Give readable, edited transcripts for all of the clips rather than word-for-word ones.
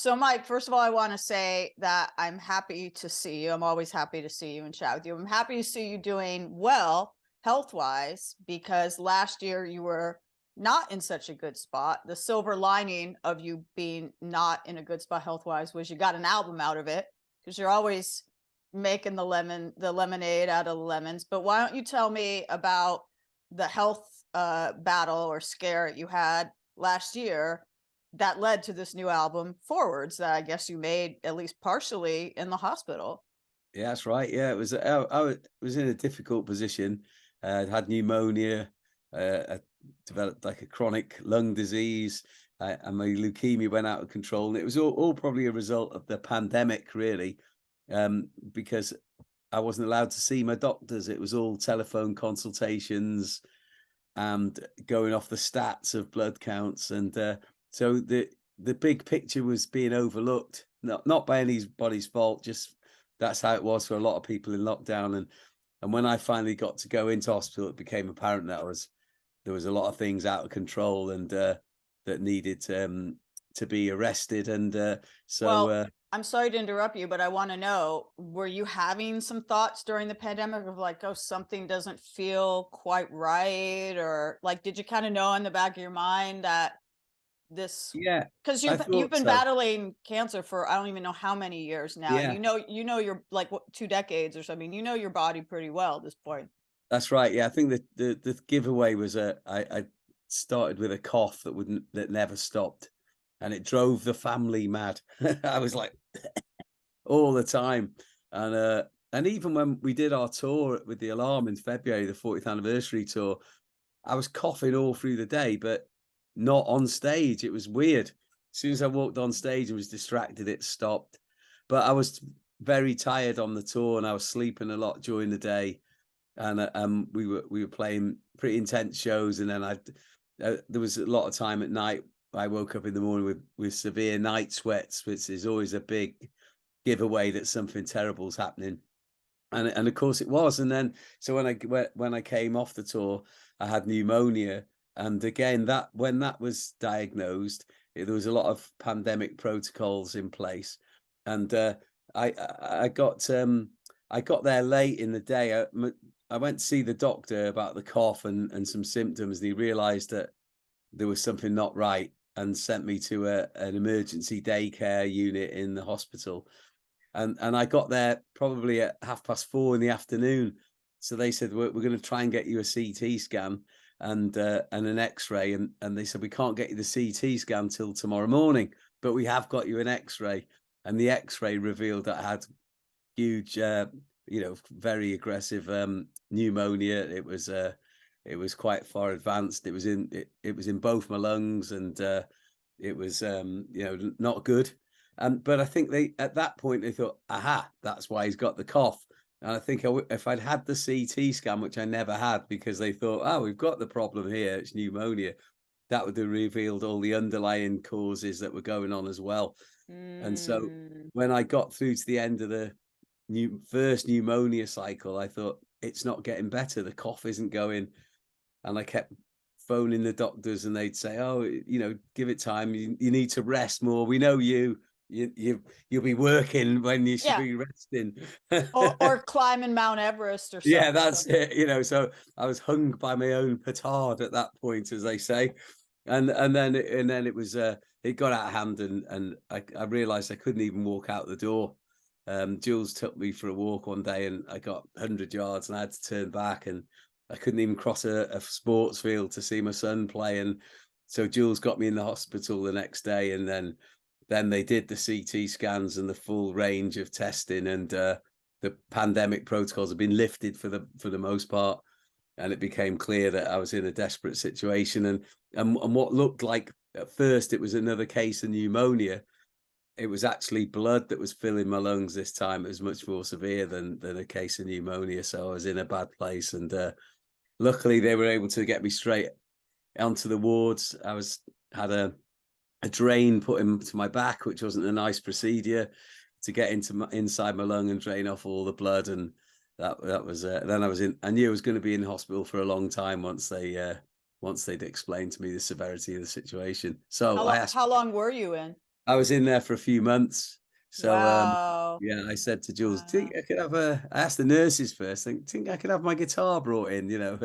So, Mike, first of all, I want to say that I'm happy to see you. I'm always happy to see you and chat with you. I'm happy to see you doing well health wise because last year you were not in such a good spot. The silver lining of you being not in a good spot health wise was you got an album out of it because you're always making the lemonade out of the lemons. But why don't you tell me about the health battle or scare you had last year that led to this new album, Forwards, that I guess you made at least partially in the hospital. Yeah, that's right. Yeah, it was. Was in a difficult position. I had pneumonia. I developed like a chronic lung disease, and my leukemia went out of control. And it was all probably a result of the pandemic, really, because I wasn't allowed to see my doctors. It was all telephone consultations and going off the stats of blood counts, and so the big picture was being overlooked. Not by anybody's fault, just that's how it was for a lot of people in lockdown. And when I finally got to go into hospital, it became apparent that there was a lot of things out of control and that needed to be arrested. And Well, I'm sorry to interrupt you, but I want to know, were you having some thoughts during the pandemic of like, oh, something doesn't feel quite right? Or like, did you kind of know in the back of your mind that this, yeah, because I you've thought been so. battling cancer for I don't even know how many years now. Yeah, You know you're like what 2 decades or something. You know your body pretty well at this point. that's right. Yeah, I think the giveaway was I started with a cough that never stopped, and it drove the family mad. I was like all the time, and even when we did our tour with the Alarm in February, the 40th anniversary tour, I was coughing all through the day, but not on stage. It was weird. As soon as I walked on stage and was distracted, it stopped. But I was very tired on the tour, and I was sleeping a lot during the day, and we were playing pretty intense shows, and then there was a lot of time at night. I woke up in the morning with severe night sweats, which is always a big giveaway that something terrible's happening. And of course it was. And then so when I came off the tour, I had pneumonia. And again, that when that was diagnosed, there was a lot of pandemic protocols in place. And I I got there late in the day. I went to see the doctor about the cough and some symptoms, and he realized that there was something not right and sent me to an emergency daycare unit in the hospital. And I got there probably at 4:30 in the afternoon. So they said, we're going to try and get you a CT scan and an X-ray. And they said, we can't get you the CT scan till tomorrow morning, but we have got you an X-ray. And the X-ray revealed that I had huge, very aggressive pneumonia. It was quite far advanced. It was in both my lungs, and it was not good. But I think at that point they thought, aha, that's why he's got the cough. And I think if I'd had the CT scan, which I never had, because they thought, oh, we've got the problem here, it's pneumonia, that would have revealed all the underlying causes that were going on as well. And so Mm. when I got through to the end of the first pneumonia cycle, I thought, it's not getting better. The cough isn't going. And I kept phoning the doctors, and they'd say, oh, give it time. You need to rest more. We know you'll be working when you should Yeah. be resting. Or climbing Mount Everest or Yeah, something. that's it. So I was hung by my own petard at that point, as they say. And then it was it got out of hand, and I realized I couldn't even walk out the door. Jules took me for a walk one day, and I got 100 yards, and I had to turn back, and I couldn't even cross a sports field to see my son play. And so Jules got me in the hospital the next day, and then they did the CT scans and the full range of testing, and the pandemic protocols have been lifted for the most part, and it became clear that I was in a desperate situation. And what looked like at first it was another case of pneumonia, it was actually blood that was filling my lungs this time. It was much more severe than a case of pneumonia. So I was in a bad place, and luckily they were able to get me straight onto the wards. Had a drain put into my back, which wasn't a nice procedure, to get inside my lung and drain off all the blood. And that was then I knew I was going to be in hospital for a long time once they'd explained to me the severity of the situation. So I asked, How long were you in? I was in there for a few months. So, Wow. yeah, I said to Jules, Wow. think I could have I asked the nurses first, think I could have my guitar brought in, you know?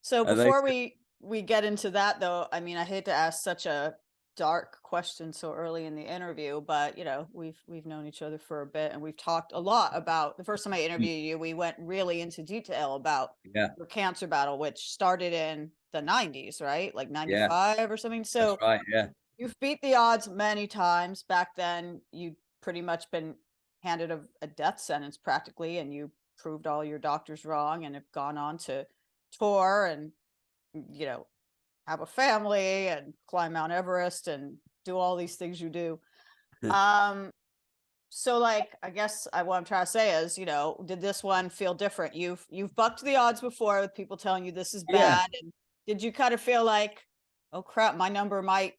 So And they before said, we get into that though, I mean, I hate to ask such a dark question so early in the interview, but we've known each other for a bit and we've talked a lot about the first time I "Mm, interviewed you, we went really into detail about yeah, your cancer battle, which started in the 90s, right? Like yeah, 95 or something. that's So right, yeah, you've beat the odds many times. Back then, you'd pretty much been handed a death sentence practically, and you proved all your doctors wrong and have gone on to tour and, you know, have a family and climb Mount Everest and do all these things you do. Um, so like I guess what I'm trying to say is, did this one feel different? You've bucked the odds before with people telling you this is yeah, bad. And did you kind of feel like, oh crap, my number might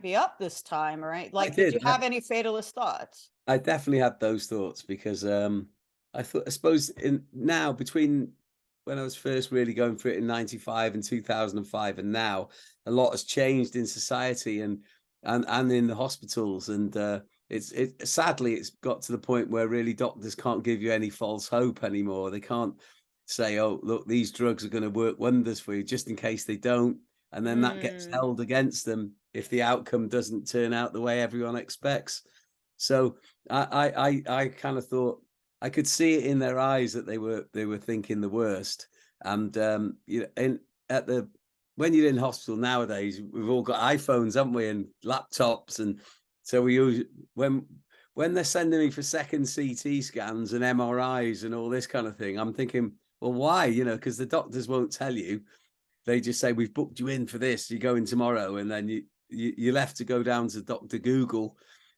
be up this time, right? I Like, did did. you have any fatalist thoughts? I definitely had those thoughts because I suppose in now between when I was first really going for it in 95 and 2005 and now a lot has changed in society and in the hospitals and it sadly it's got to the point where really doctors can't give you any false hope anymore. They can't say, oh look, these drugs are going to work wonders for you just in case they don't, and then that gets Mm, held against them if the outcome doesn't turn out the way everyone expects. So I kind of thought I could see it in their eyes that they were thinking the worst. And you know, in at the when you're in hospital nowadays, we've all got iPhones, haven't we, and laptops, and so we use when they're sending me for second CT scans and MRIs and all this kind of thing. I'm thinking, well, why? You know, because the doctors won't tell you. They just say we've booked you in for this. You're going tomorrow, and then you're left to go down to Doctor Google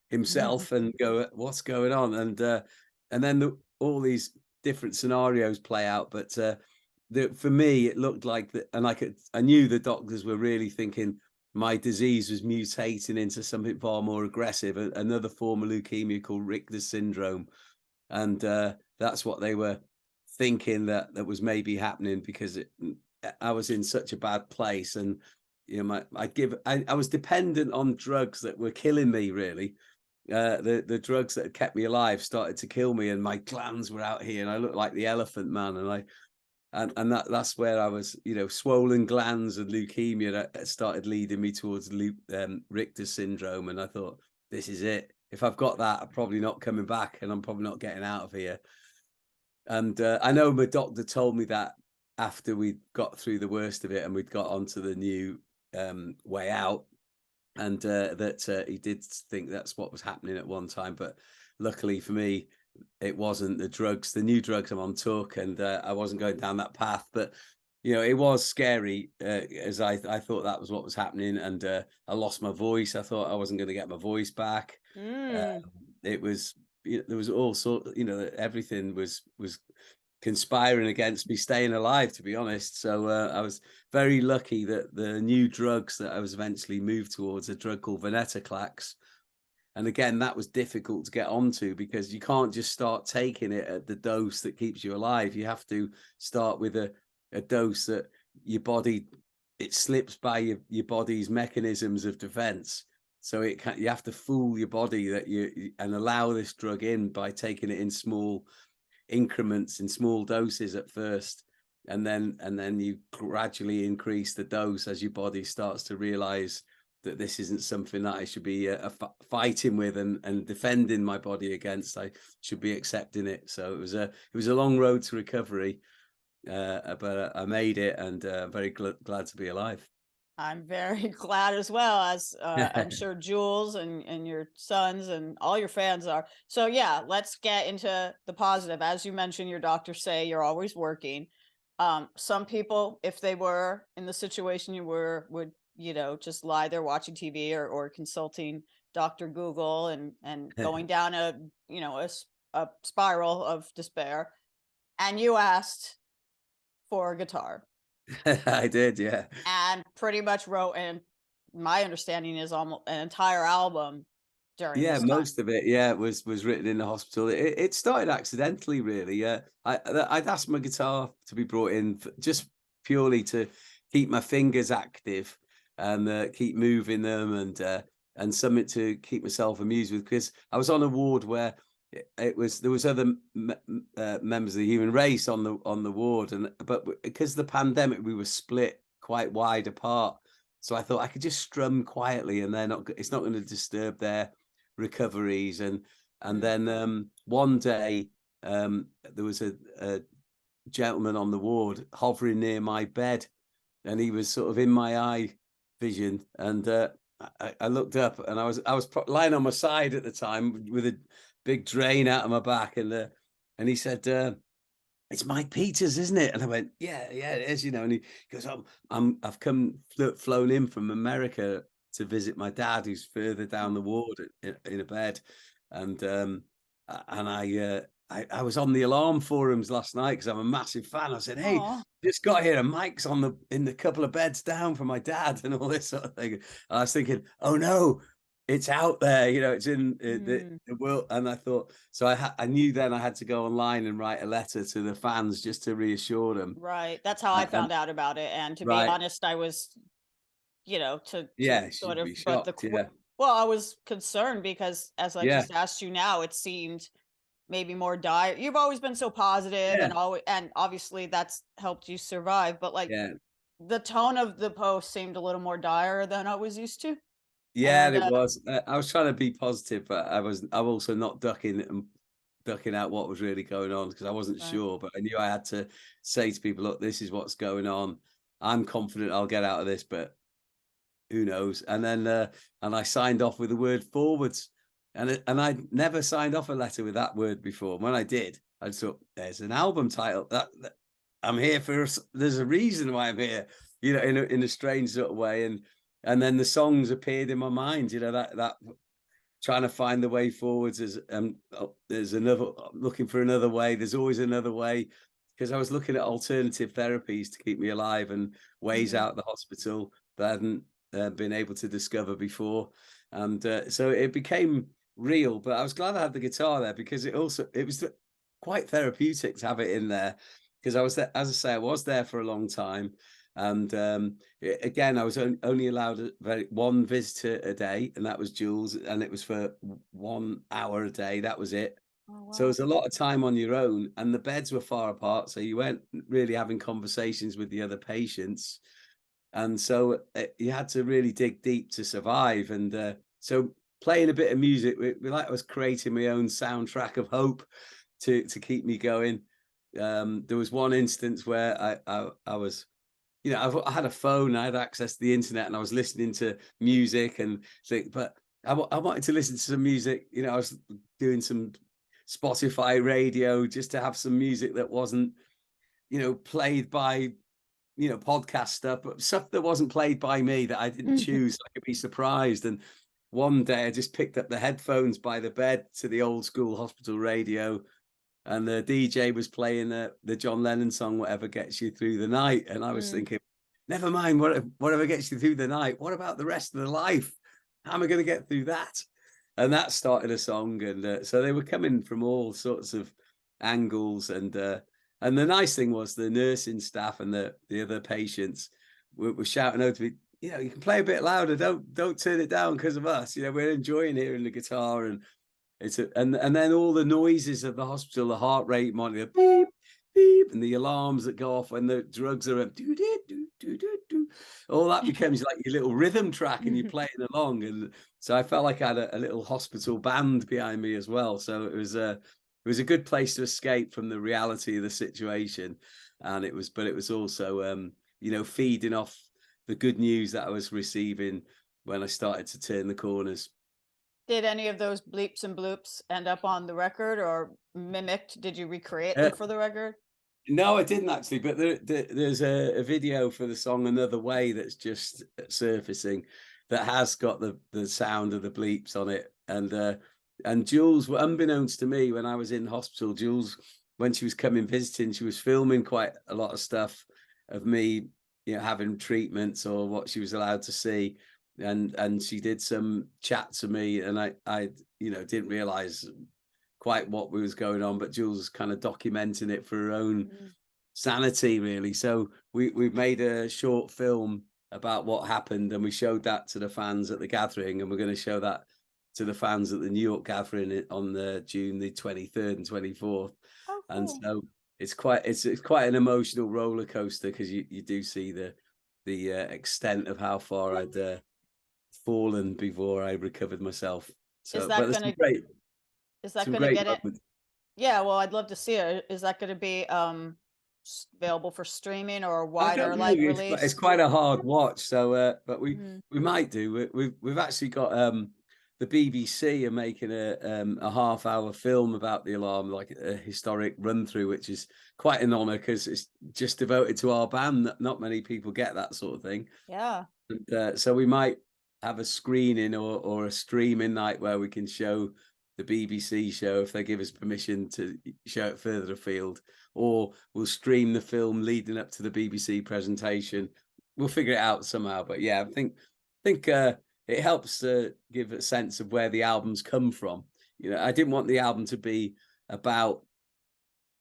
himself and go, "What's going on?" And then all these different scenarios play out. But for me, it looked like that, and I knew the doctors were really thinking my disease was mutating into something far more aggressive, another form of leukemia called Richter's syndrome, and that's what they were thinking that was maybe happening because I was in such a bad place, and you know, I was dependent on drugs that were killing me really. The drugs that had kept me alive started to kill me, and my glands were out here, and I looked like the Elephant Man, and that's where I was, you know, swollen glands and leukemia that started leading me towards Richter's syndrome, and I thought, this is it. If I've got that, I'm probably not coming back, and I'm probably not getting out of here. And I know my doctor told me that after we got through the worst of it, and we'd got onto the new way out, and that he did think that's what was happening at one time. But luckily for me, it wasn't the drugs. The new drugs I'm on took, and I wasn't going down that path. But you know, it was scary as I thought that was what was happening, and I lost my voice. I thought I wasn't going to get my voice back. Uh, mm. it was there was all sort, you know, everything was conspiring against me staying alive, to be honest. So I was very lucky that the new drugs that I was eventually moved towards, a drug called venetoclax, and again that was difficult to get onto because you can't just start taking it at the dose that keeps you alive. You have to start with a dose that your body, it slips by your body's mechanisms of defense. So you have to fool your body that and allow this drug in by taking it in small increments, in small doses at first, and then you gradually increase the dose as your body starts to realize that this isn't something that I should be fighting with and defending my body against. I should be accepting it. So it was a long road to recovery, but I made it, and very glad to be alive. I'm very glad as well, as I'm sure Jules and your sons and all your fans are. So yeah, let's get into the positive. As you mentioned, your doctors say you're always working. Some people, if they were in the situation you were, would just lie there watching TV or consulting Dr. Google and going down a spiral of despair. And you asked for a guitar I did, yeah. and pretty much wrote, and my understanding is almost an entire album during Yeah, this time. most of it, yeah, was written in the hospital. It started accidentally, really. Yeah, I'd asked my guitar to be brought in just purely to keep my fingers active and keep moving them. And and something to keep myself amused with, because I was on a ward where there was other members of the human race on the ward, and but because of the pandemic we were split quite wide apart, so I thought I could just strum quietly and it's not going to disturb their recoveries. And Mm. then one day there was a gentleman on the ward hovering near my bed, and he was sort of in my eye vision, and I looked up, and I was lying on my side at the time with a big drain out of my back, and he said, "It's Mike Peters, isn't it?" And I went, "Yeah, yeah, it is." And he goes, I've flown in from America to visit my dad, who's further down the ward in a bed." And I was on the alarm forums last night because I'm a massive fan. I said, "Hey, Aw. just got here, and Mike's in the couple of beds down from my dad," and all this sort of thing. And I was thinking, "Oh no, it's out there, it's in Mm. the world." And I thought, so I knew then I had to go online and write a letter to the fans just to reassure them. Right. That's how I And found out about it. And to be right, honest, I was, to yeah, sort she'd of, be but shocked. Yeah, well, I was concerned because as I yeah, just asked you now, it seemed maybe more dire. You've always been so positive yeah, and always, and obviously that's helped you survive, but like yeah. the tone of the post seemed a little more dire than I was used to. Yeah, And it was. I was trying to be positive, but I'm also not ducking out what was really going on, because I wasn't right. sure. But I knew I had to say to people, "Look, this is what's going on. I'm confident I'll get out of this, but who knows?" And then and I signed off with the word forwards, and I'd never signed off a letter with that word before. And when I did, I thought, "There's an album title. That I'm here for. There's a reason why I'm here." In a strange sort of way. And then the songs appeared in my mind. That trying to find the way forwards is, there's another, looking for another way. There's always another way, because I was looking at alternative therapies to keep me alive, and ways Mhm. out the hospital that I hadn't been able to discover before. And so it became real. But I was glad I had the guitar there, because it was quite therapeutic to have it in there, because I was there, as I say, I was there for a long time. And again, I was only allowed one visitor a day, and that was Jules, and it was for 1 hour a day. That was it. Oh So it wow. was a lot of time on your own, and the beds were far apart, so you weren't really having conversations with the other patients. And so you had to really dig deep to survive. And so playing a bit of music, like I was creating my own soundtrack of hope to keep me going. There was one instance where I was, I had a phone, I had access to the internet, and I was listening to music and think, but I wanted to listen to some music. I was doing some Spotify radio just to have some music that wasn't, played by, podcast stuff, but stuff that wasn't played by me, that I didn't choose. So I could be surprised. And one day I just picked up the headphones by the bed to the old school hospital radio, and the DJ was playing the John Lennon song, "Whatever Gets You Through the Night." And I was Mm. thinking, never mind whatever gets you through the night. What about the rest of the life? How am I going to get through that? And that started a song. And so they were coming from all sorts of angles. And the nice thing was, the nursing staff and the other patients were shouting out to me, "You can play a bit louder. Don't turn it down because of us. We're enjoying hearing the guitar." And and then all the noises of the hospital, the heart rate monitor, beep, beep, and the alarms that go off when the drugs are up, do, do, do, do, do, do. All that becomes like your little rhythm track, and you're playing along. And so I felt like I had a little hospital band behind me as well. So it was a good place to escape from the reality of the situation. And but it was also, feeding off the good news that I was receiving when I started to turn the corners. Did any of those bleeps and bloops end up on the record or mimicked? Did you recreate Uh, them for the record? No, I didn't actually, but there's a video for the song "Another Way" that's just surfacing, that has got the sound of the bleeps on it. And Jules, unbeknownst to me, when I was in hospital, Jules, when she was coming visiting, she was filming quite a lot of stuff of me, having treatments or what she was allowed to see. And she did some chat to me, and I didn't realize quite what was going on, but Jules was kind of documenting it for her own Mm. sanity, really. So we've made a short film about what happened, and we showed that to the fans at the gathering, and we're going to show that to the fans at the New York gathering on the June the 23rd and 24th. Oh, And cool. so it's quite an emotional roller coaster, because you do see the extent of how far I'd fallen before I recovered myself. Is So, but that there's gonna is that some gonna great get it? moments. Yeah, well, I'd love to see it. Is that gonna be available for streaming or a I wider don't know. like It's release? quite a hard watch. So, but Mhm. we might do. We've actually got the BBC are making a half-hour film about the alarm, like a historic run through, which is quite an honour, because it's just devoted to our band. Not many people get that sort of thing. Yeah. And so we might have a screening or a streaming night where we can show the BBC show, if they give us permission to show it further afield, or we'll stream the film leading up to the BBC presentation. We'll figure it out somehow. But yeah, I think it helps to give a sense of where the album's come from. I didn't want the album to be about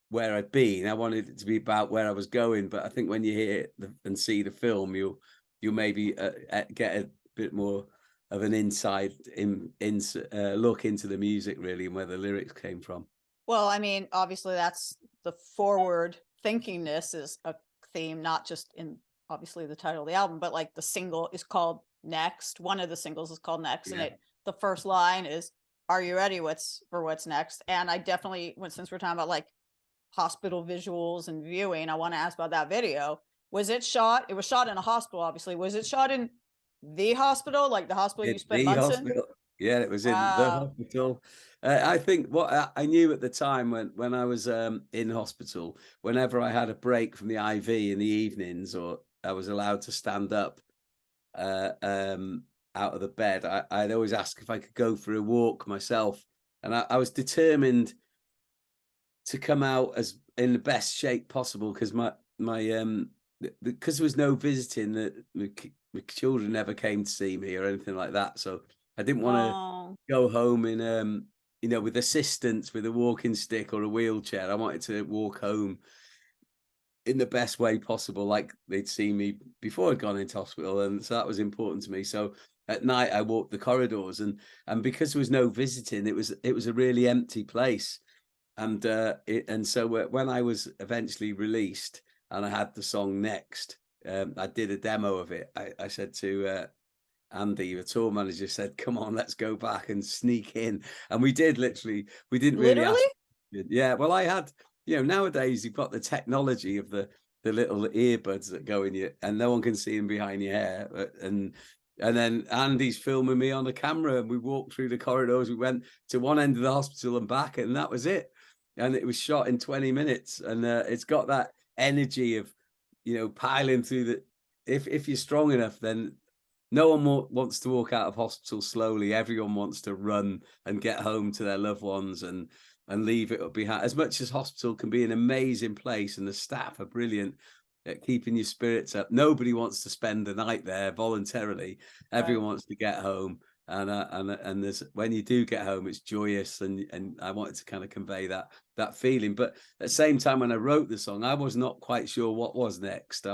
where I'd been. I wanted it to be about where I was going. But I think when you hear it and see the film, you'll maybe get a bit more of an inside look into the music, really, and where the lyrics came from. Well, I mean, obviously that's the forward thinkingness is a theme, not just in obviously the title of the album, but like the single is called Next. One of the singles is called Next, and Yeah, the first line is, "Are you ready? What's next?" And I definitely, since we're talking about like hospital visuals and viewing, I want to ask about that video. Was it shot? It was shot in a hospital, obviously. Was it shot in the hospital, like the hospital you in spent the months in? hospital. Yeah, it was in the Wow. hospital. I think what I knew at the time, when I was in hospital, whenever I had a break from the IV in the evenings, or I was allowed to stand up uh, um, out of the bed, I'd always ask if I could go for a walk myself, and I was determined to come out as in the best shape possible, because because there was no visiting, that my children never came to see me or anything like that. So I didn't want to Oh, go home in with assistance, with a walking stick or a wheelchair. I wanted to walk home in the best way possible, like they'd seen me before I'd gone into hospital, and so that was important to me. So at night I walked the corridors, and because there was no visiting, it was a really empty place. And so when I was eventually released and I had the song Next, I did a demo of it. I said to Andy, the tour manager, said, "Come on, let's go back and sneak in." And we did, literally. We didn't really literally? ask. Yeah, well, I had, nowadays you've got the technology of the little earbuds that go in you, and no one can see them behind your hair. And then Andy's filming me on the camera, and we walked through the corridors. We went to one end of the hospital and back, and that was it. And it was shot in 20 minutes, and it's got that energy of, piling through the. If you're strong enough, then no one wants to walk out of hospital slowly. Everyone wants to run and get home to their loved ones, and leave it behind. As much as hospital can be an amazing place, and the staff are brilliant at keeping your spirits up, nobody wants to spend the night there voluntarily. Right. Everyone wants to get home, and there's, when you do get home, it's joyous, and I wanted to kind of convey that feeling. But at the same time, when I wrote the song, I was not quite sure what was next.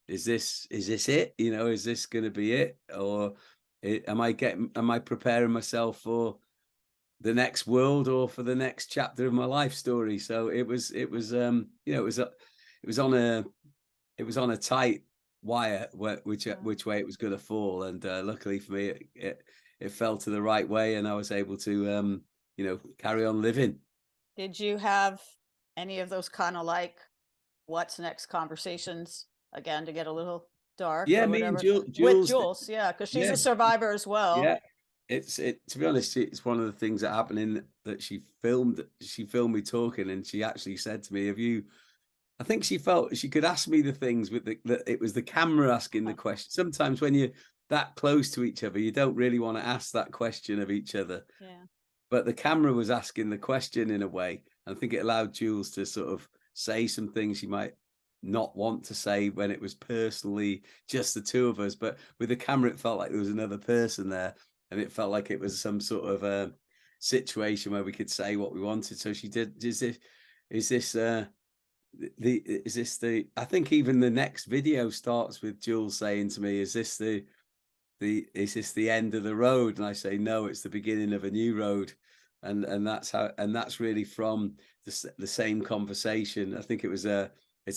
Is this it? Is this going to be it, or am I preparing myself for the next world, or for the next chapter of my life story? So it was on a tight wire, Yeah. which way it was going to fall, and luckily for me, it fell to the right way, and I was able to carry on living. Did you have any of those kind of like what's next conversations again to get a little dark Yeah, or me and whatever with Jules. Jules? Yeah, because she's Yeah, a survivor as well. yeah. To be honest, it's one of the things that happened, in that she filmed me talking, and she actually said to me, "Have you?" I think she felt she could ask me the things with it was the camera asking the Huh. question. Sometimes when you're that close to each other, you don't really want to ask that question of each other. Yeah. But the camera was asking the question in a way. I think it allowed Jules to sort of say some things she might not want to say when it was personally just the two of us. But with the camera, it felt like there was another person there, and it felt like it was some sort of a situation where we could say what we wanted. So she did. Is this? is this the, I think even the next video starts with Jules saying to me, is this is this the end of the road? And I say, no, it's the beginning of a new road. And that's how, and that's really from the same conversation. I think it's a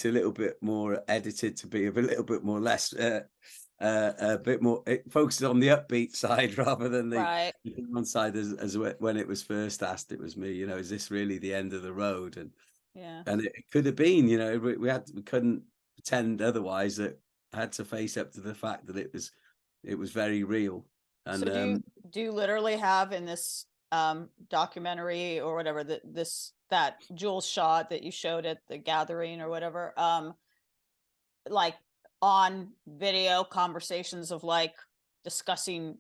little bit more edited to be a little bit more less, a bit more, it focuses on the upbeat side rather than the Right. down side, as when it was first asked, it was me, is this really the end of the road? Yeah. And it could have been, we couldn't pretend otherwise, that I had to face up to the fact that it was very real. So And do you literally have in this documentary or whatever that Jules shot that you showed at the gathering or whatever, like on video conversations of like discussing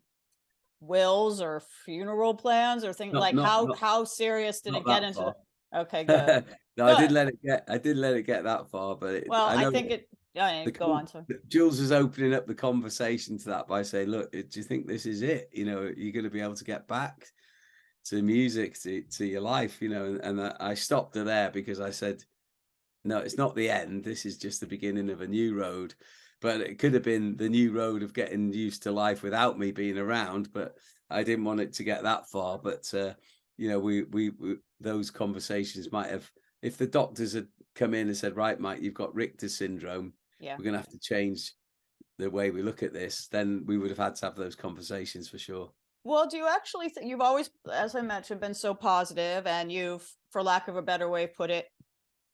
wills or funeral plans or things, not like not not how serious did not it get that into far. okay, good. No, Good. I did let it get that far, but Well, I I know think it yeah, the go on to Jules is opening up the conversation to that by saying, "Look, do you think this is it? You're going to be able to get back to music, to your life, and I stopped her there because I said, no, it's not the end. This is just the beginning of a new road. But it could have been the new road of getting used to life without me being around. But I didn't want it to get that far. But we those conversations might have, if the doctors had come in and said, right, Mike, you've got Richter syndrome, yeah. we're going to have to change the way we look at this, then we would have had to have those conversations for sure. Well, do you actually think you've always, as I mentioned, been so positive and you've, for lack of a better way, put it,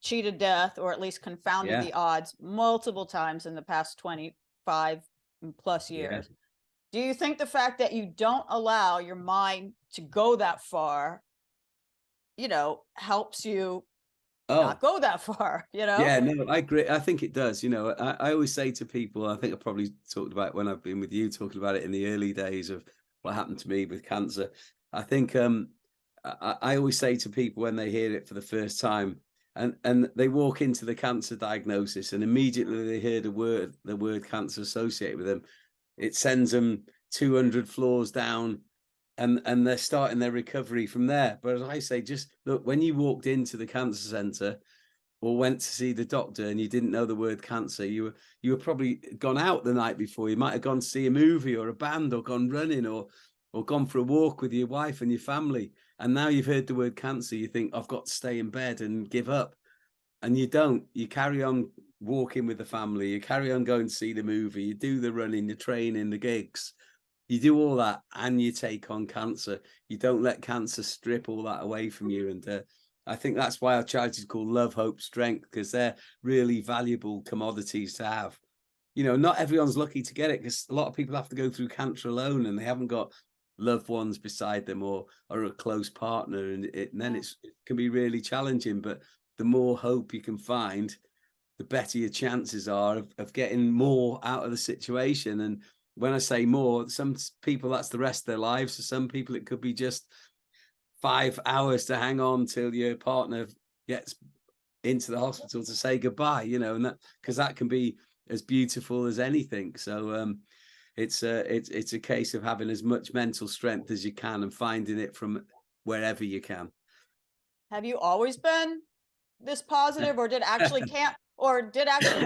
cheated death or at least confounded Yeah, the odds multiple times in the past 25 plus yeah. years. Do you think the fact that you don't allow your mind to go that far, helps you not Oh, go that far, yeah, no, I agree. I think it does. I always say to people, I think I probably talked about when I've been with you, talking about it in the early days of what happened to me with cancer. I think I always say to people when they hear it for the first time, and they walk into the cancer diagnosis and immediately they hear the word cancer associated with them, it sends them 200 floors down, and they're starting their recovery from there. But as I say, just look, when you walked into the cancer center or went to see the doctor and you didn't know the word cancer, you were probably gone out the night before. You might have gone to see a movie or a band or gone running or gone for a walk with your wife and your family. And now you've heard the word cancer, you think, I've got to stay in bed and give up. And you don't. You carry on walking with the family, you carry on going to see the movie, you do the running, the training, the gigs. You do all that and you take on cancer. You don't let cancer strip all that away from you. And I think that's why our charity is called Love, Hope, Strength, because they're really valuable commodities to have. Not everyone's lucky to get it, because a lot of people have to go through cancer alone and they haven't got loved ones beside them or a close partner. And then Yeah. it can be really challenging. But the more hope you can find, the better your chances are of getting more out of the situation. And when I say more, some people that's the rest of their lives. For some people, it could be just 5 hours to hang on till your partner gets into the hospital to say goodbye, and that, because that can be as beautiful as anything. So it's a case of having as much mental strength as you can and finding it from wherever you can. Have you always been this positive, or did actually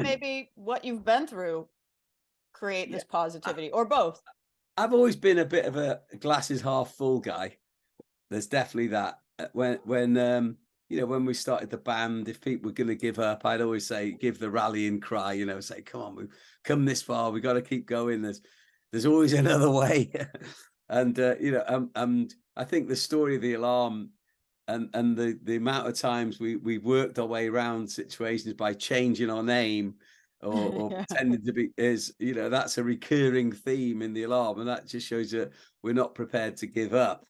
maybe what you've been through create Yeah, this positivity, or both? I've always been a bit of a glasses half full guy. There's definitely that. When we started the band, if people were going to give up, I'd always say, give the rallying cry. Say, come on, we've come this far, we got to keep going. There's always another way. And I think the story of the alarm and the amount of times we worked our way around situations by changing our name or Yeah. pretending to be, that's a recurring theme in the alarm, and that just shows that we're not prepared to give up,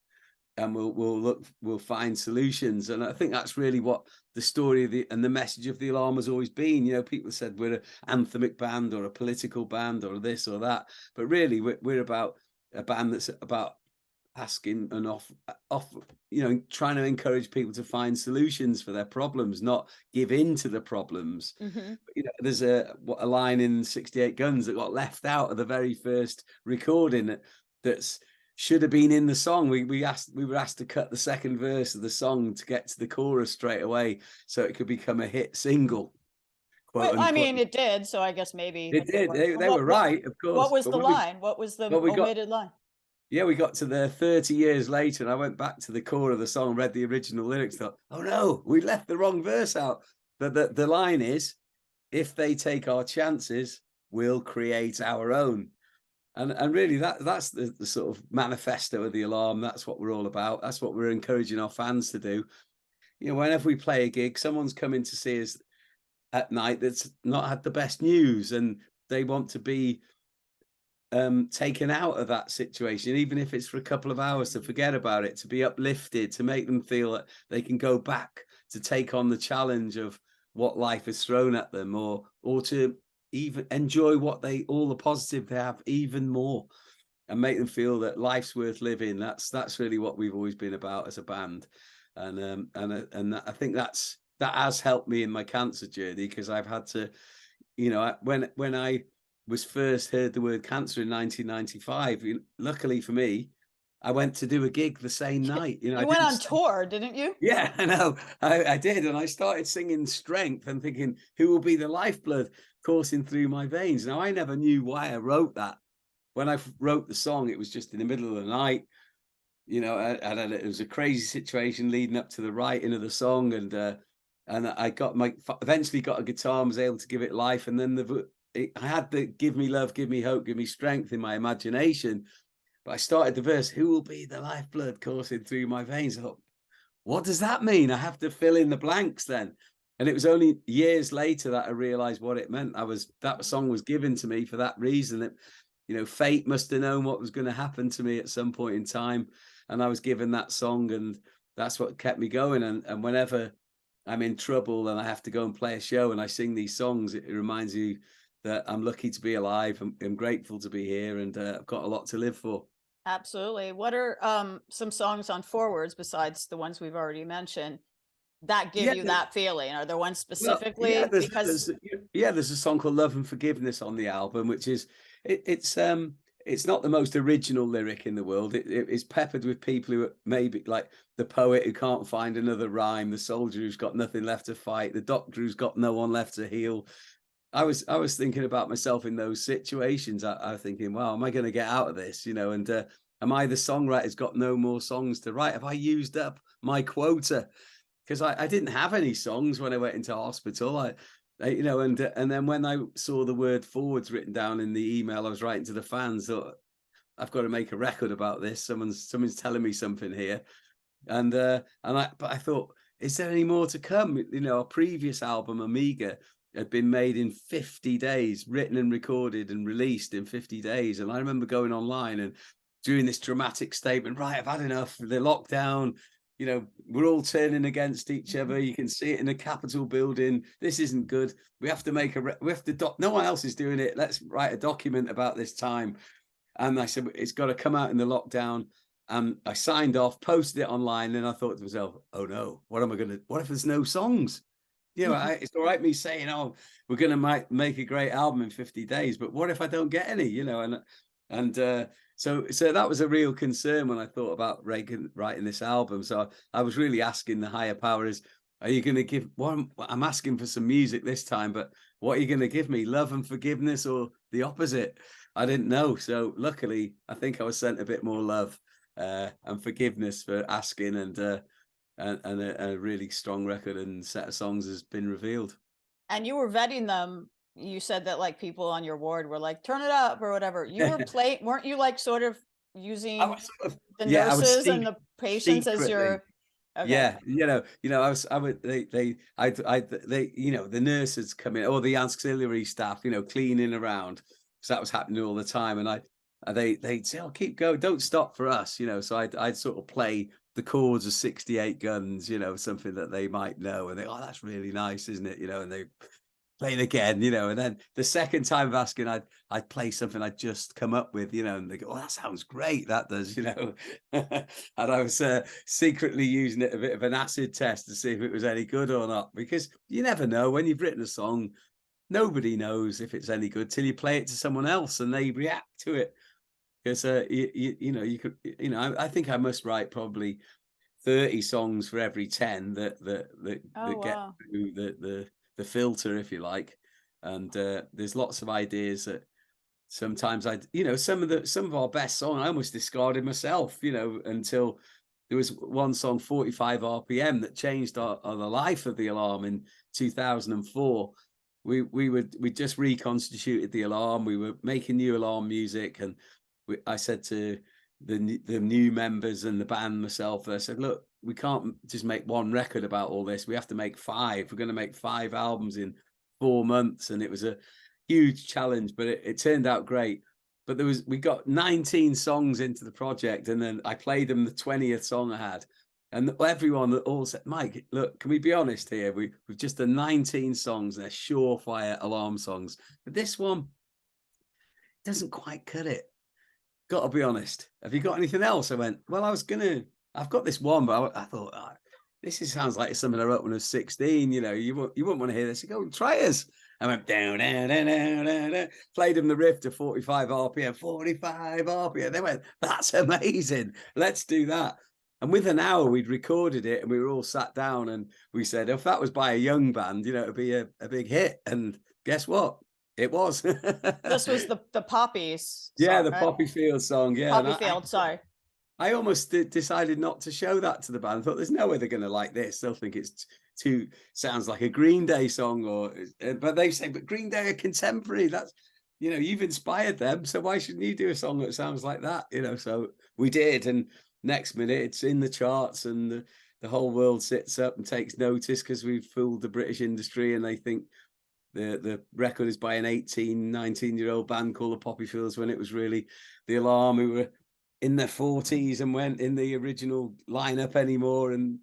and we'll find solutions. And I think that's really what the story of the message of the alarm has always been. People said we're an anthemic band or a political band or this or that, but really we're about a band that's about asking and trying to encourage people to find solutions for their problems, not give in to the problems. Hmm. There's a line in 68 Guns that got left out of the very first recording that's should have been in the song. We were asked to cut the second verse of the song to get to the chorus straight away, so it could become a hit single, quote Well, I unquote. mean, it did. So I guess maybe It did. They what were right, of what course. was But the line? What was the when we got omitted line? yeah, we got to the 30 years later, and I went back to the core of the song, read the original lyrics, thought, oh no, we left the wrong verse out. But the line is, if they take our chances, we'll create our own. And really that's the sort of manifesto of the Alarm. That's what we're all about. That's what we're encouraging our fans to do. You know, whenever we play a gig, someone's coming to see us at night that's not had the best news, and they want to be taken out of that situation, even if it's for a couple of hours, to forget about it, to be uplifted, to make them feel that they can go back to take on the challenge of what life has thrown at them, or to even enjoy all the positive they have even more, and make them feel that life's worth living. That's really what we've always been about as a band. And I think that has helped me in my cancer journey, because I've had to, you know, when I was first heard the word cancer in 1995, luckily for me, I went to do a gig the same night. You know, I You went didn't on tour, didn't you? yeah, I know. I did. And I started singing Strength and thinking, who will be the lifeblood coursing through my veins? Now, I never knew why I wrote that. When I wrote the song, it was just in the middle of the night. You know, it was a crazy situation leading up to the writing of the song. And I eventually got a guitar and was able to give it life. And then I had the give me love, give me hope, give me strength in my imagination. But I started the verse, who will be the lifeblood coursing through my veins? I thought, what does that mean? I have to fill in the blanks then. And it was only years later that I realized what it meant. That song was given to me for that reason. That, you know, fate must have known what was going to happen to me at some point in time. And I was given that song, and that's what kept me going. And whenever I'm in trouble and I have to go and play a show and I sing these songs, it reminds you that I'm lucky to be alive. I'm grateful to be here, and I've got a lot to live for. Absolutely. What are some songs on Forwards besides the ones we've already mentioned that give Yeah, you that feeling? Are there ones well, yeah, specifically? Because there's a song called "Love and Forgiveness" on the album, which is it's not the most original lyric in the world. It's peppered with people who maybe like the poet who can't find another rhyme, the soldier who's got nothing left to fight, the doctor who's got no one left to heal. I was thinking about myself in those situations. I was thinking, wow, am I going to get out of this? You know, and am I the songwriter who's got no more songs to write? Have I used up my quota? Because I didn't have any songs when I went into hospital. You know, and then when I saw the word Forwards written down in the email I was writing to the fans, thought, I've got to make a record about this. Someone's telling me something here, but I thought, is there any more to come? You know, our previous album, Amiga, had been made in 50 days, written and recorded and released in 50 days. And I remember going online and doing this dramatic statement, right, I've had enough, the lockdown, you know, we're all turning against each other. You can see it in the Capitol building. This isn't good. We have to no one else is doing it. Let's write a document about this time. And I said, it's got to come out in the lockdown. I signed off, posted it online, and I thought to myself, oh no, what if there's no songs? You know, it's all right me saying, oh, we're going to make a great album in 50 days, but what if I don't get any, you know? So that was a real concern when I thought about writing this album. So I was really asking the higher powers, are you going to give I'm asking for some music this time, but what are you going to give me? Love and forgiveness, or the opposite? I didn't know. So luckily, I think I was sent a bit more love and forgiveness for asking, and a really strong record and set of songs has been revealed. and you were vetting them. You said that like people on your ward were like, turn it up or whatever. You were weren't you like sort of I using was sort of, the yeah, I was nurses and the patients as secretly, your okay. yeah, I would, they, you know, the nurses come in, or the auxiliary staff, you know, cleaning around, because that was happening all the time. And they'd say, oh, keep going, don't stop for us, you know. So I'd sort of play the chords of 68 Guns, you know, something that they might know, and they, oh, that's really nice, isn't it? You know, and they play it again, you know, and then the second time of asking, I'd play something I'd just come up with, you know, and they go, oh, that sounds great, that does, you know. And I was secretly using it a bit of an acid test to see if it was any good or not, because you never know when you've written a song. Nobody knows if it's any good till you play it to someone else and they react to it. because you know, you could, you know, I think I must write probably 30 songs for every 10 Oh, that get wow. through the filter, if you like. And there's lots of ideas that sometimes you know, some of our best songs I almost discarded myself, you know, until there was one song, 45 RPM, that changed the life of the Alarm in 2004. We just reconstituted the Alarm. We were making new Alarm music, and I said to the new members and the band, myself, I said, look, we can't just make one record about all this. We have to make 5. We're going to make 5 albums in 4 months, and it was a huge challenge, but it turned out great. But we got 19 songs into the project, and then I played them the 20th song I had, and everyone all said, Mike, look, can we be honest here? We've just done 19 songs, and they're surefire Alarm songs, but this one doesn't quite cut it. Got to be honest. Have you got anything else? I went, well, I've got this one, but I thought, oh, sounds like something I wrote when I was 16. You know, you wouldn't want to hear this. You go, try us. I went down, down, down, down, down, down, played them the riff to 45 RPM, 45 RPM. They went, that's amazing. Let's do that. And within an hour, we'd recorded it, and we were all sat down, and we said, if that was by a young band, you know, it'd be a big hit. And guess what? It was. This was the Poppies Yeah, song, the right? Poppy Field song. Yeah, and Poppy Field, sorry. I almost decided not to show that to the band. I thought, there's no way they're going to like this. They'll think it's too sounds like a Green Day song, or but they say, but Green Day are contemporary. That's, you know, you've inspired them, so why shouldn't you do a song that sounds like that? You know, so we did, and next minute it's in the charts, and the whole world sits up and takes notice because we've fooled the British industry, and they think the record is by an 18, 19-year-old band called the Poppy Fields, when it was really the Alarm, who were in their 40s and weren't in the original lineup anymore. And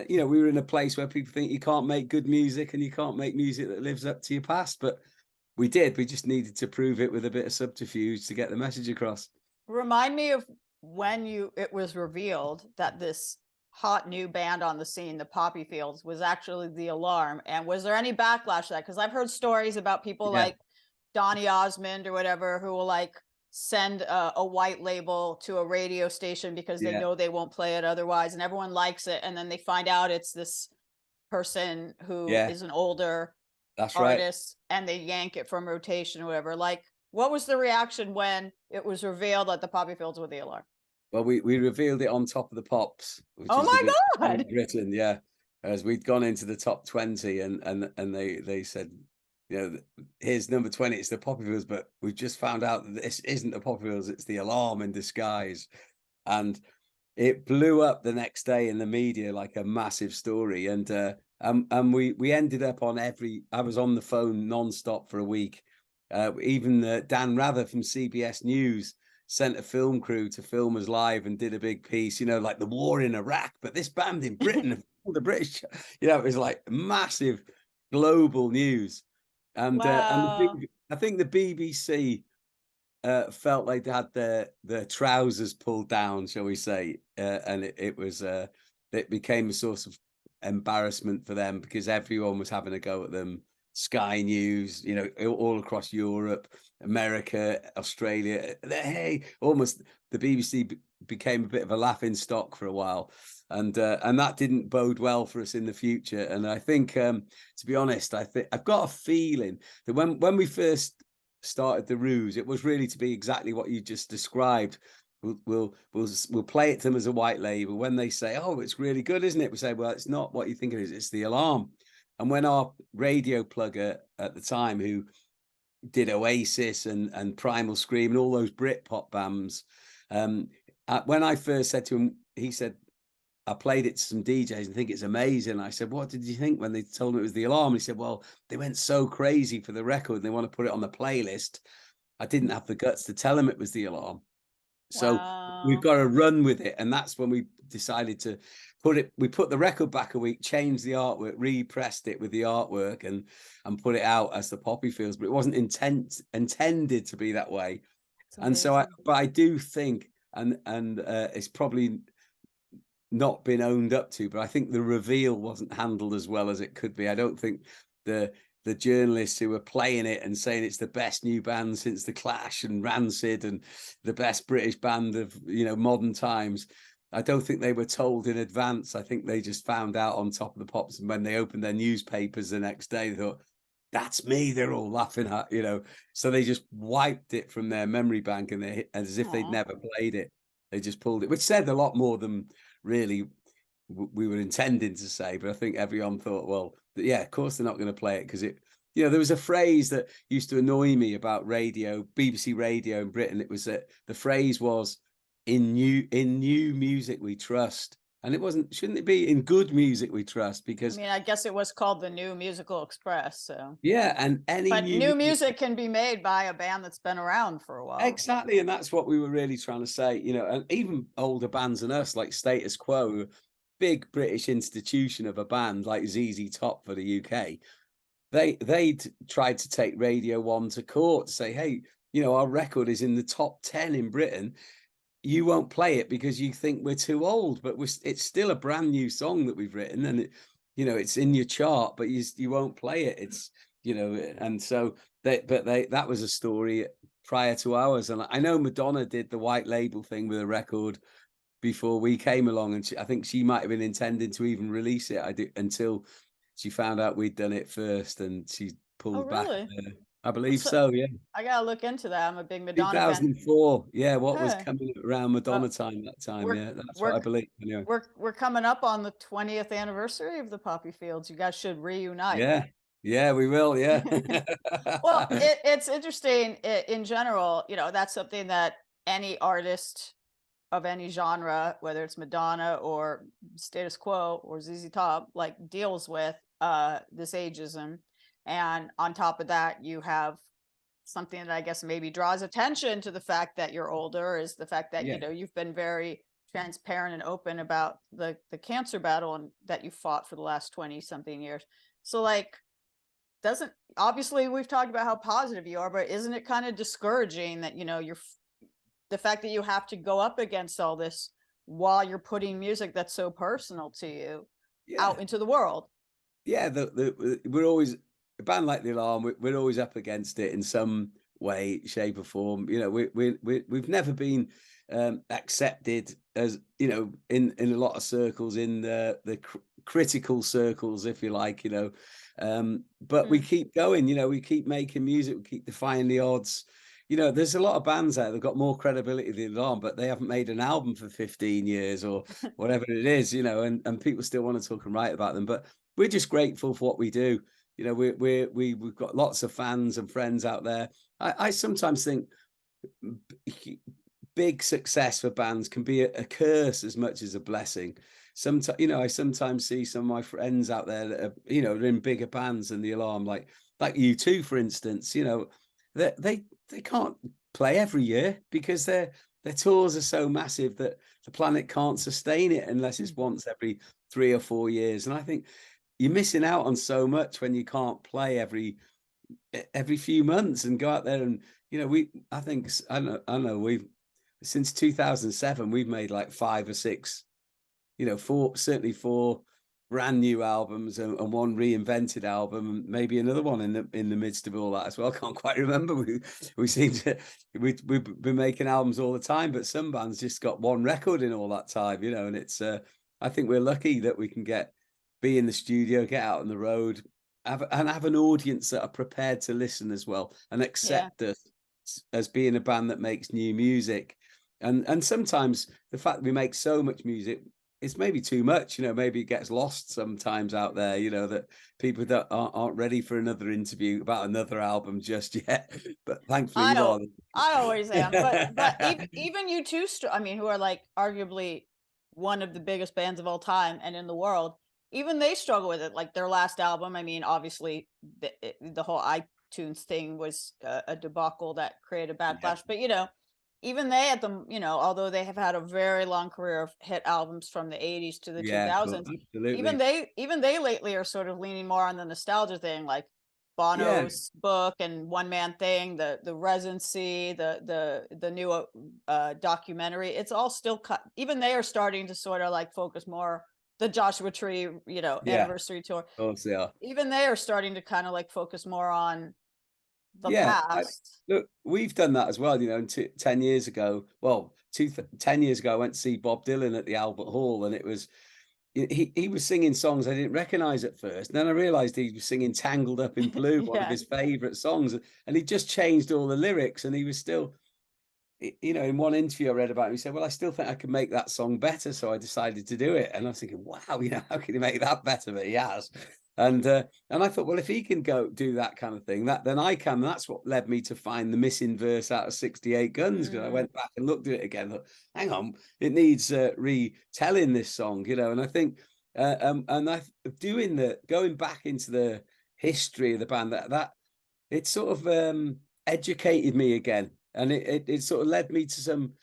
you know, we were in a place where people think you can't make good music, and you can't make music that lives up to your past, but we did. We just needed to prove it with a bit of subterfuge to get the message across. Remind me of when it was revealed that this hot new band on the scene, the Poppy Fields, was actually the Alarm. And was there any backlash to that? Because I've heard stories about people like Donny Osmond or whatever, who will like send a white label to a radio station because they know they won't play it otherwise, and everyone likes it, and then they find out it's this person who is an older artist, and they yank it from rotation or whatever. Like, what was the reaction when it was revealed that the Poppy Fields were the Alarm? Well, we revealed it on Top of the Pops, which Oh is my the God. big Britain, yeah. As we'd gone into the top 20, and they said, you know, here's number 20, it's the Poppy Fields, but we've just found out that this isn't the Poppy Fields, it's the Alarm in disguise. And it blew up the next day in the media like a massive story. And we ended up on I was on the phone nonstop for a week. Even Dan Rather from CBS News sent a film crew to film us live and did a big piece, you know, like the war in Iraq, but this band in Britain, the British, you know, it was like massive global news. And Wow. I think the BBC felt like they had their trousers pulled down, shall we say, and it became a source of embarrassment for them, because everyone was having a go at them. Sky News, you know, all across Europe, America, Australia. Hey, almost the BBC became a bit of a laughing stock for a while, and that didn't bode well for us in the future. And I think, to be honest, I've got a feeling that when we first started the ruse, it was really to be exactly what you just described. We'll play it to them as a white label. When they say, "Oh, it's really good, isn't it?" we say, "Well, it's not what you think it is. It's the Alarm." And when our radio plugger at the time, who did Oasis and Primal Scream and all those Britpop bands, when I first said to him, he said, I played it to some DJs and think it's amazing. I said, what did you think when they told me it was the Alarm? And he said, well, they went so crazy for the record and they want to put it on the playlist. I didn't have the guts to tell them it was the Alarm. So we've got to run with it. And that's when we decided to we put the record back a week, changed the artwork, repressed it with the artwork, and put it out as the Poppy Fields, but it wasn't intended to be that way. And so but I do think, and it's probably not been owned up to, but I think the reveal wasn't handled as well as it could be. I don't think the the journalists who were playing it and saying it's the best new band since the Clash and Rancid and the best British band of, you know, modern times. I don't think they were told in advance. I think they just found out on Top of the Pops, and when they opened their newspapers the next day, they thought, that's me. They're all laughing at, you know. So they just wiped it from their memory bank, and they, as if they'd Aw. never played it. They just pulled it, which said a lot more than really we were intending to say. But I think everyone thought, well, yeah, of course they're not going to play it, because it, you know, there was a phrase that used to annoy me about radio, BBC radio in Britain. It was that the phrase was, in new music we trust. And it wasn't, shouldn't it be in good music we trust? I Because mean, I guess it was called the New Musical Express, so. yeah, and any But new new music. music can be made by a band that's been around for a while. Exactly, and that's what we were really trying to say, you know. And even older bands than us, like Status Quo, who are a big British institution of a band like ZZ Top for the UK, they tried to take Radio 1 to court to say, hey, you know, our record is in the top 10 in Britain. You won't play it because you think we're too old, but it's still a brand new song that we've written, and it, you know, it's in your chart, but you won't play it. It's, you know, and so that was a story prior to ours. And I know Madonna did the white label thing with a record before we came along, and I think she might have been intending to even release it. I did, until she found out we'd done it first, and she Oh, pulled back. really? I believe What's so. Yeah, I gotta look into that. I'm a big Madonna fan. 2004. Yeah, what was Okay. coming around Madonna Well, time that time? we're Yeah, that's what we're I believe. Anyway. we're coming up on the 20th anniversary of the Poppy Fields. You guys should reunite. Yeah, yeah, we will. Yeah, Well, it's interesting in general, you know, that's something that any artist of any genre, whether it's Madonna or Status Quo or ZZ Top, like deals with this ageism. And on top of that, you have something that I guess maybe draws attention to the fact that you're older, is the fact that, you yeah, know, you've been very transparent and open about the cancer battle and that you fought for the last 20 something years. So like, doesn't, obviously we've talked about how positive you are, but isn't it kind of discouraging that, you know, the fact that you have to go up against all this while you're putting music that's so personal to you yeah, out into the world? yeah. We're always, a band like the Alarm. We're always up against it in some way, shape, or form. You know, we've never been accepted, as you know, in a lot of circles, in the critical circles, if you like. You know, but we Mm. keep going. You know, we keep making music. We keep defying the odds. You know, there's a lot of bands out that've got more credibility than the Alarm, but they haven't made an album for 15 years or whatever it is, you know, and people still want to talk and write about them. But we're just grateful for what we do. You know, we've got lots of fans and friends out there. I sometimes think big success for bands can be a curse as much as a blessing. Sometimes, you know, I sometimes see some of my friends out there that are, you know, in bigger bands than the Alarm, like U2, for instance. You know, they can't play every year because their tours are so massive that the planet can't sustain it unless it's once every 3 or 4 years. And I think you're missing out on so much when you can't play every few months and go out there. And you know, I know we've, since 2007 we've made like 5 or 6, you know, certainly 4 brand new albums, and one reinvented album, and maybe another one in the midst of all that as well. I can't quite remember. We seem to, we've been making albums all the time, but some bands just got one record in all that time, you know. And it's I think we're lucky that we can be in the studio, get out on the road, have an audience that are prepared to listen as well and Yeah. accept us as being a band that makes new music. And sometimes the fact that we make so much music, it's maybe too much, you know. Maybe it gets lost sometimes out there, you know, that people that aren't ready for another interview about another album just yet. But thankfully you are. I always am, but even you two, I mean, who are like arguably one of the biggest bands of all time and in the world, even they struggle with it. Like their last album, I mean, obviously the whole iTunes thing was a debacle that created a Yeah, backlash. But you know, even they at the, you know, although they have had a very long career of hit albums from the 80s to the yeah, cool. 2000s, Absolutely. even they lately are sort of leaning more on the nostalgia thing, like Yeah, Bono's book and One Man Thing, the residency, the new documentary. It's all still cut. Even they are starting to sort of like focus more the Joshua Tree, Yeah, of anniversary tour. course they are. Even they are starting to kind of like focus more on the Yeah, past. look, we've done that as well, and 10 years ago, well, 10 years ago, I went to see Bob Dylan at the Albert Hall, and it was, he was singing songs I didn't recognize at first. And then I realized he was singing Tangled Up in Blue, one of Yeah. his favorite songs. And he just changed all the lyrics, and he was still, in one interview I read about him, he said, well, I still think I could make that song better. So I decided to do it. And I was thinking, wow, how can he make that better? But he has. And I thought, well, if he can go do that kind of thing, then I can. And that's what led me to find the missing verse out of 68 Guns. Because I Mm. went back and looked at it again. Thought, hang on, it needs retelling this song, And I think, going back into the history of the band, that it sort of educated me again, and it sort of led me to some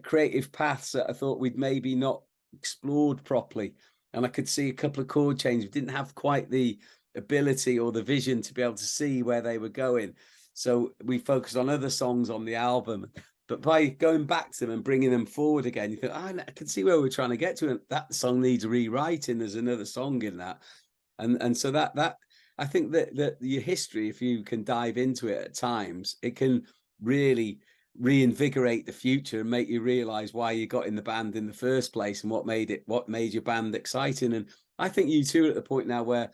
creative paths that I thought we'd maybe not explored properly. And I could see a couple of chord changes. We didn't have quite the ability or the vision to be able to see where they were going. So we focused on other songs on the album. But by going back to them and bringing them forward again, you think, oh, I can see where we're trying to get to. And that song needs rewriting. There's another song in that. And so that I think that your history, if you can dive into it at times, it can really reinvigorate the future and make you realize why you got in the band in the first place and what made your band exciting. And I think U2 are at the point now where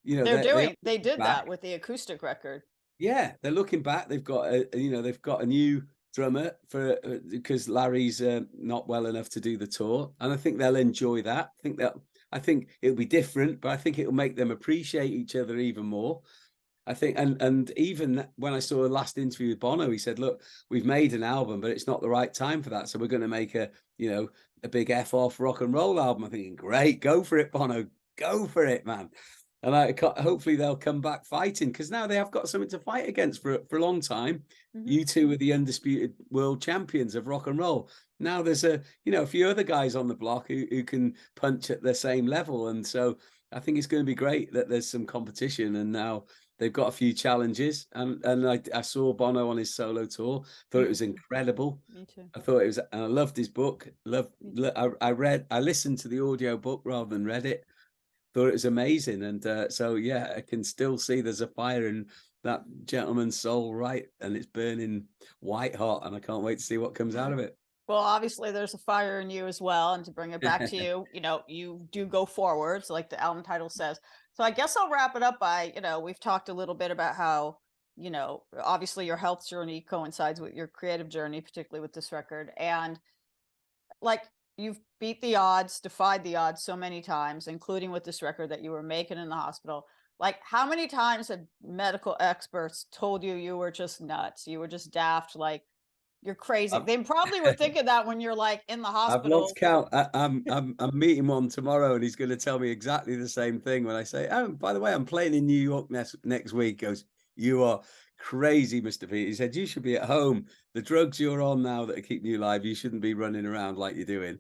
They did back. that with the acoustic record. Yeah, they're looking back. They've got a new drummer for because Larry's not well enough to do the tour, and I think they'll enjoy that. I think it'll be different, but I think it'll make them appreciate each other even more. I think, and even when I saw the last interview with Bono, he said, "Look, we've made an album, but it's not the right time for that. So we're going to make a big F off rock and roll album." I'm thinking, great, go for it, Bono, go for it, man. And hopefully they'll come back fighting, because now they have got something to fight against for a long time. Mhm. U2 are the undisputed world champions of rock and roll. Now there's a few other guys on the block who can punch at the same level, and so I think it's going to be great that there's some competition, and now they've got a few challenges. And I saw Bono on his solo tour, thought it was incredible. Me too. I thought it was, and I loved his book. I listened to the audio book rather than read it. Thought it was amazing, and so yeah, I can still see there's a fire in that gentleman's soul, right, and it's burning white hot, and I can't wait to see what comes out of it. Well, obviously there's a fire in you as well. And to bring it back to you, you do go forwards, like the album title says. So I guess I'll wrap it up by, we've talked a little bit about how, obviously your health journey coincides with your creative journey, particularly with this record. And like you've beat the odds, defied the odds so many times, including with this record that you were making in the hospital. Like, how many times had medical experts told you you were just nuts? You were just daft, like you're crazy. I've, They probably were thinking that when you're like in the I've lost hospital. count. I'm meeting one tomorrow, and he's going to tell me exactly the same thing when I say, "Oh, by the way, I'm playing in New York next week." He goes, "You are crazy, Mr. Pete." He said, "You should be at home. The drugs you're on now that are keeping you alive, you shouldn't be running around like you're doing."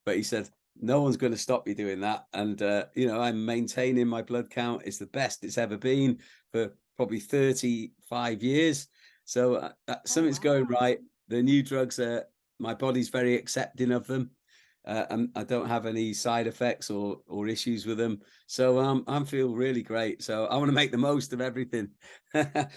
But he said, "No one's going to stop you doing that." And I'm maintaining my blood count. It's the best it's ever been for probably 35 years. So Oh something's going wow. right. The new drugs are, my body's very accepting of them. And I don't have any side effects or issues with them. So I feel really great. So I want to make the most of everything. I'm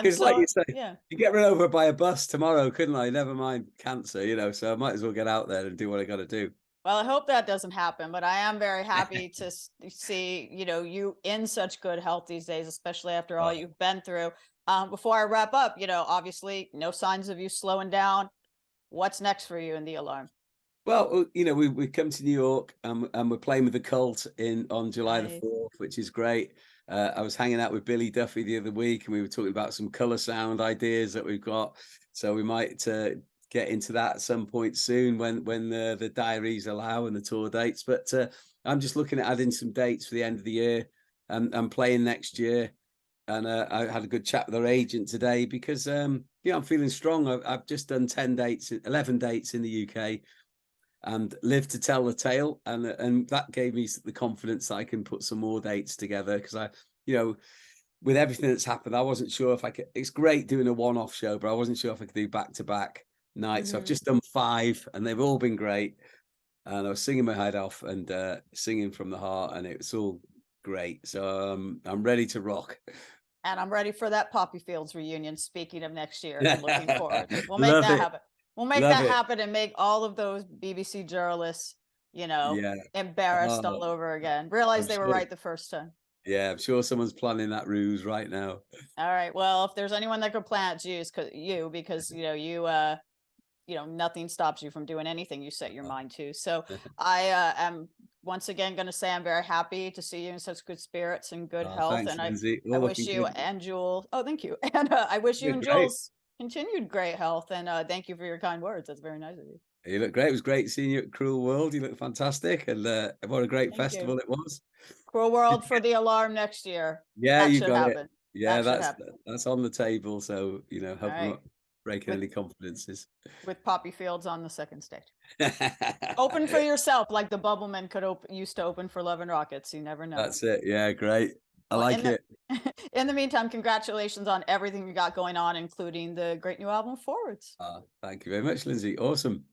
Because like so you say, yeah. you get run over by a bus tomorrow, couldn't I? Never mind cancer, so I might as well get out there and do what I got to do. Well, I hope that doesn't happen, but I am very happy to see, you in such good health these days, especially after all Oh. you've been through. Before I wrap up, obviously no signs of you slowing down. What's next for you in the alarm? Well, we come to New York, and we're playing with the Cult on July the Nice. 4th, which is great. I was hanging out with Billy Duffy the other week, and we were talking about some color sound ideas that we've got. So we might get into that at some point soon when the diaries allow and the tour dates. But I'm just looking at adding some dates for the end of the year, and I'm playing next year. And I had a good chat with our agent today because I'm feeling strong. I've just done 11 dates in the UK, and live to tell the tale, and that gave me the confidence that I can put some more dates together, because with everything that's happened, I wasn't sure if I could. It's great doing a one-off show, but I wasn't sure if I could do back-to-back nights. So I've Hmm. just done 5, and they've all been great. and I was singing my head off and singing from the heart, and it's all great. So I'm ready to rock. And I'm ready for that Poppy Fields reunion, speaking of next year, and looking forward. We'll make Love that it. happen. We'll make Love that it. happen and make all of those BBC journalists, Yeah. embarrassed Oh, all over again. Realize I'm they were sure. right the first time. Yeah, I'm sure someone's planning that ruse right now. All right. Well, if there's anyone that could plant juice, because nothing stops you from doing anything you set your mind to. So I am once again going to say I'm very happy to see you in such good spirits and good Oh, health. thanks, And Lyndsey. I All wish looking you good. and Jules, oh, thank you. And I wish you You and look great. Jules continued great health. And thank you for your kind words. That's very nice of you. You look great. It was great seeing you at Cruel World. You look fantastic, and what a great Thank you. festival it was. Cruel Did World you for get? the alarm next year. Yeah, That you should got it. happen. Yeah, That should happen. that's on the table. So All hope I'm right. not breaking With any confidences. with Poppy Fields on the second stage. Open for yourself, like the Bubblemen used to open for Love and Rockets. You never know. That's it. Yeah, great. I Well, like it. in the meantime, congratulations on everything you got going on, including the great new album Forwards. Thank you very much, Lyndsey. Awesome.